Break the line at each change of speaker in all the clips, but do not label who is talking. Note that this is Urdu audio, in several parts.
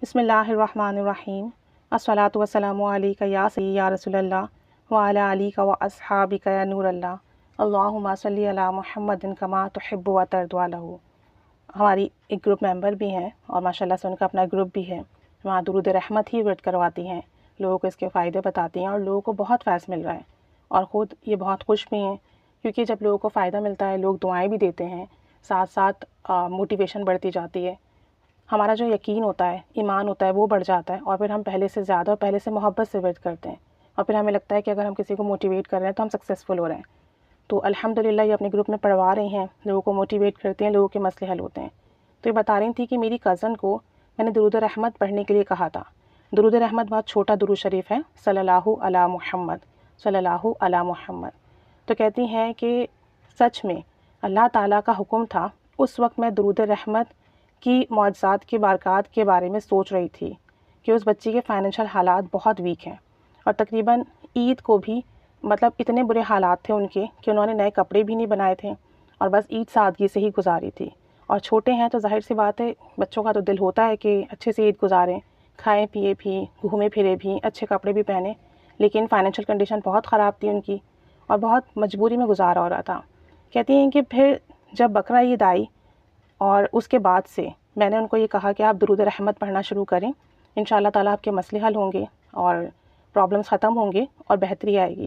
بسم اللہ الرحمن الرحیم الصلاۃ والسلام علیک یا سیدی یا رسول اللہ وعلی آلک و اصحابک یا نور اللہ اللہم صلی علی محمد کما تحب و ترضی عنہ۔ ہماری ایک گروپ ممبر بھی ہیں اور ماشاءاللہ سے ان کا اپنا گروپ بھی ہے، وہاں درود رحمت ہی ورد کرواتی ہیں، لوگوں کو اس کے فائدے بتاتی ہیں اور لوگوں کو بہت فیض مل رہا ہے اور خود یہ بہت خوش بھی ہیں، کیونکہ جب لوگوں کو فائدہ ملتا ہے لوگ دعائیں بھی دیتے ہیں، ساتھ ساتھ موٹیویشن بڑھتی جاتی ہے، ہمارا جو یقین ہوتا ہے، ایمان ہوتا ہے، وہ بڑھ جاتا ہے اور پھر ہم پہلے سے زیادہ اور پہلے سے محبت سے ورد کرتے ہیں اور پھر ہمیں لگتا ہے کہ اگر ہم کسی کو موٹیویٹ کر رہے ہیں تو ہم سکسیزفل ہو رہے ہیں۔ تو الحمدللہ یہ اپنے گروپ میں پڑھوا رہی ہیں، لوگوں کو موٹیویٹ کرتے ہیں، لوگوں کے مسئلے حل ہوتے ہیں۔ تو یہ بتا رہی تھی کہ میری کزن کو میں نے درود رحمت پڑھنے کے لیے کہا تھا۔ درود رحمت بہت چھوٹا درود شریف ہے، صلی اللہ علی محمد، صلی اللہ علی محمد۔ تو کہتی ہیں کہ سچ میں اللہ تعالیٰ کا حکم تھا، اس وقت میں درود رحمت کی معجزات کی برکات کے بارے میں سوچ رہی تھی کہ اس بچی کے فائنینشیل حالات بہت ویک ہیں اور تقریباً عید کو بھی اتنے برے حالات تھے ان کے کہ انہوں نے نئے کپڑے بھی نہیں بنائے تھے اور بس عید سادگی سے ہی گزاری تھی، اور چھوٹے ہیں تو ظاہر سی بات ہے بچوں کا تو دل ہوتا ہے کہ اچھے سے عید گزاریں، کھائیں پیے بھی، گھومے پھرے بھی، اچھے کپڑے بھی پہنیں، لیکن فائنینشیل کنڈیشن بہت خراب تھی ان کی اور بہت مجبوری میں گزارا ہو رہا تھا۔ کہتی ہیں کہ پھر جب بقرہ عید آئی اور اس کے بعد سے میں نے ان کو یہ کہا کہ آپ درود رحمت پڑھنا شروع کریں، انشاءاللہ تعالیٰ آپ کے مسئلے حل ہوں گے اور پرابلمس ختم ہوں گے اور بہتری آئے گی۔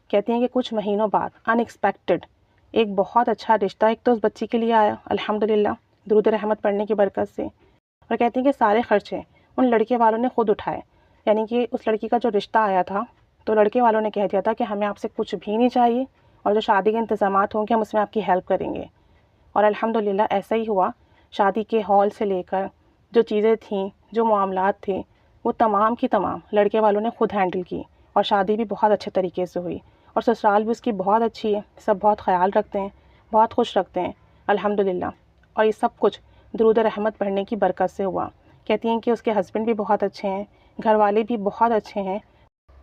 کہتی ہیں کہ کچھ مہینوں بعد ان ایکسپیکٹڈ ایک بہت اچھا رشتہ ایک تو اس بچی کے لیے آیا الحمدللہ درود رحمت پڑھنے کی برکت سے، اور کہتی ہیں کہ سارے خرچے ان لڑکے والوں نے خود اٹھائے، یعنی کہ اس لڑکی کا جو رشتہ آیا تھا تو لڑکے والوں نے کہہ دیا تھا کہ ہمیں آپ سے کچھ بھی نہیں چاہیے اور جو شادی کے انتظامات ہوں گے ہم اس میں آپ کی ہیلپ کریں گے، اور الحمدللہ ایسا ہی ہوا۔ شادی کے ہال سے لے کر جو چیزیں تھیں، جو معاملات تھے، وہ تمام کی تمام لڑکے والوں نے خود ہینڈل کی اور شادی بھی بہت اچھے طریقے سے ہوئی اور سسرال بھی اس کی بہت اچھی ہے، سب بہت خیال رکھتے ہیں، بہت خوش رکھتے ہیں الحمدللہ، اور یہ سب کچھ درود رحمت پڑھنے کی برکت سے ہوا۔ کہتی ہیں کہ اس کے ہسبینڈ بھی بہت اچھے ہیں، گھر والے بھی بہت اچھے ہیں،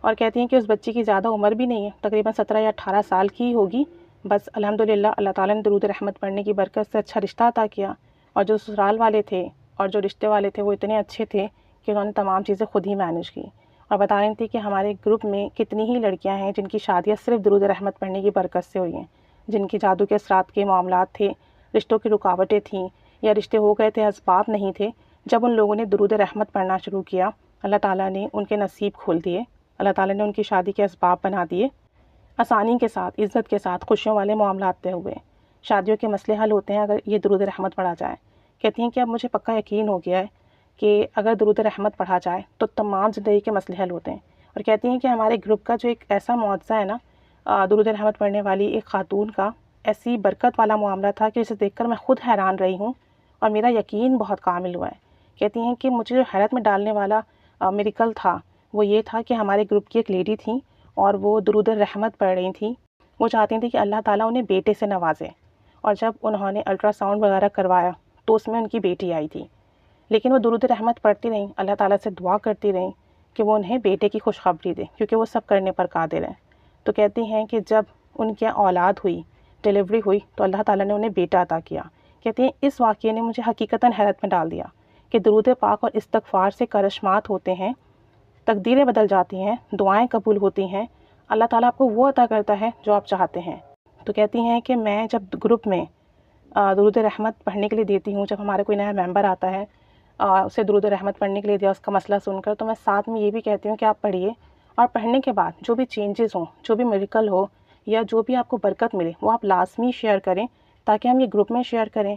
اور کہتی ہیں کہ اس بچی کی زیادہ عمر بھی نہیں ہے، تقریباً 17 یا 18 سال کی ہی ہوگی، بس الحمدللہ اللہ تعالیٰ نے درود رحمت پڑھنے کی برکت سے اچھا رشتہ عطا کیا، اور جو سسرال والے تھے اور جو رشتے والے تھے وہ اتنے اچھے تھے کہ انہوں نے تمام چیزیں خود ہی مینیج کی، اور بتا رہی تھی کہ ہمارے گروپ میں کتنی ہی لڑکیاں ہیں جن کی شادیاں صرف درود رحمت پڑھنے کی برکت سے ہوئی ہیں، جن کی جادو کے اثرات کے معاملات تھے، رشتوں کی رکاوٹیں تھیں یا رشتے ہو گئے تھے اسباب نہیں تھے، جب ان لوگوں نے درود رحمت پڑھنا شروع کیا اللہ تعالیٰ نے ان کے نصیب کھول دیے، اللہ تعالیٰ نے ان کی شادی کے اسباب بنا دیے، آسانی کے ساتھ، عزت کے ساتھ، خوشیوں والے معاملات طے ہوئے، شادیوں کے مسئلے حل ہوتے ہیں اگر یہ درود رحمت پڑھا جائے۔ کہتی ہیں کہ اب مجھے پکا یقین ہو گیا ہے کہ اگر درود رحمت پڑھا جائے تو تمام زندگی کے مسئلے حل ہوتے ہیں، اور کہتی ہیں کہ ہمارے گروپ کا جو ایک ایسا معجزہ ہے نا، درود رحمت پڑھنے والی ایک خاتون کا ایسی برکت والا معاملہ تھا کہ اسے دیکھ کر میں خود حیران رہی ہوں اور میرا یقین بہت کامل ہوا ہے۔ کہتی ہیں کہ مجھے جو حیرت میں ڈالنے والا میریکل تھا وہ یہ تھا کہ ہمارے گروپ کی ایک لیڈی تھیں اور وہ درود رحمت پڑھ رہی تھیں، وہ چاہتی تھیں کہ اللہ تعالیٰ انہیں بیٹے سے نوازے، اور جب انہوں نے الٹرا ساؤنڈ وغیرہ کروایا تو اس میں ان کی بیٹی آئی تھی، لیکن وہ درود رحمت پڑھتی رہیں، اللہ تعالیٰ سے دعا کرتی رہیں کہ وہ انہیں بیٹے کی خوشخبری دے کیونکہ وہ سب کرنے پر قادر ہیں۔ تو کہتی ہیں کہ جب ان کی اولاد ہوئی، ڈیلیوری ہوئی، تو اللہ تعالیٰ نے انہیں بیٹا عطا کیا۔ کہتی ہیں اس واقعے نے مجھے حقیقتاً حیرت میں ڈال دیا کہ درود پاک اور استغفار سے کرشمات ہوتے ہیں، تقدیریں بدل جاتی ہیں، دعائیں قبول ہوتی ہیں، اللہ تعالیٰ آپ کو وہ عطا کرتا ہے جو آپ چاہتے ہیں۔ تو کہتی ہیں کہ میں جب گروپ میں درود رحمت پڑھنے کے لیے دیتی ہوں، جب ہمارے کوئی نیا ممبر آتا ہے اسے درود رحمت پڑھنے کے لیے دیا اس کا مسئلہ سن کر، تو میں ساتھ میں یہ بھی کہتی ہوں کہ آپ پڑھیے، اور پڑھنے کے بعد جو بھی چینجز ہوں، جو بھی میریکل ہو یا جو بھی آپ کو برکت ملے وہ آپ لازمی شیئر کریں تاکہ ہم یہ گروپ میں شیئر کریں،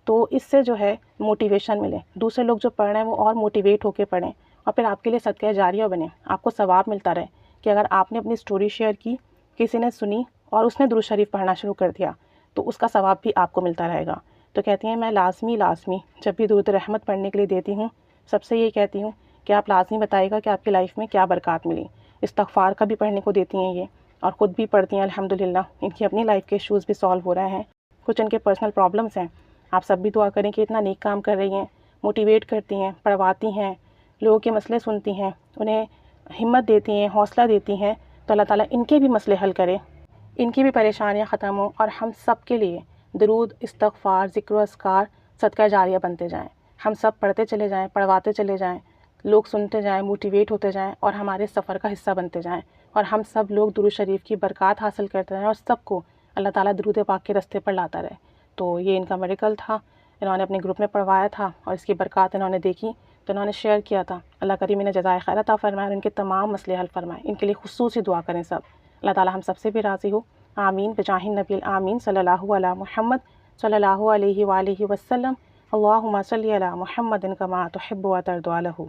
تو اس سے جو ہے موٹیویشن ملے، دوسرے لوگ جو پڑھ رہے ہیں وہ اور موٹیویٹ ہو کے پڑھیں اور پھر آپ کے لیے صدقہ جاریہ بنے، آپ کو ثواب ملتا رہے کہ اگر آپ نے اپنی سٹوری شیئر کی، کسی نے سنی اور اس نے درود شریف پڑھنا شروع کر دیا تو اس کا ثواب بھی آپ کو ملتا رہے گا۔ تو کہتی ہیں میں لازمی جب بھی درود رحمت پڑھنے کے لیے دیتی ہوں سب سے یہ کہتی ہوں کہ آپ لازمی بتائیے گا کہ آپ کی لائف میں کیا برکات ملی۔ استغفار کا بھی پڑھنے کو دیتی ہیں یہ، اور خود بھی پڑھتی ہیں الحمدللہ، ان کی اپنی لائف کے ایشوز بھی سالو ہو رہے ہیں، کچھ ان کے پرسنل پرابلمس ہیں، آپ سب بھی دعا کریں کہ اتنا نیک کام کر رہی ہیں، موٹیویٹ کرتی ہیں، پڑھواتی ہیں، لوگوں کے مسئلے سنتی ہیں، انہیں ہمت دیتی ہیں، حوصلہ دیتی ہیں، تو اللہ تعالیٰ ان کے بھی مسئلے حل کرے، ان کی بھی پریشانیاں ختم ہوں اور ہم سب کے لیے درود، استغفار، ذکر و اذکار صدقہ جاریہ بنتے جائیں، ہم سب پڑھتے چلے جائیں، پڑھواتے چلے جائیں، لوگ سنتے جائیں، موٹیویٹ ہوتے جائیں اور ہمارے سفر کا حصہ بنتے جائیں، اور ہم سب لوگ درود شریف کی برکات حاصل کرتے رہیں اور سب کو اللہ تعالیٰ درود پاک کے رستے پر لاتا رہے۔ تو یہ ان کا میریکل تھا، انہوں نے اپنے گروپ میں پڑھوایا تھا اور اس کی برکات انہوں نے دیکھی تو انہوں نے شیئر کیا تھا۔ اللہ کریم انہیں جزائے خیر عطا فرمائے اور ان کے تمام مسئلے حل فرمائے۔ ان کے لیے خصوصی دعا کریں سب، اللہ تعالیٰ ہم سب سے بھی راضی ہو، آمین بجاہ النبی الآمین صلی اللہ علی محمد صلی اللہ علیہ وآلہ وسلم۔ اللہم صلی علی محمد کما تحب و ترضی عنہ۔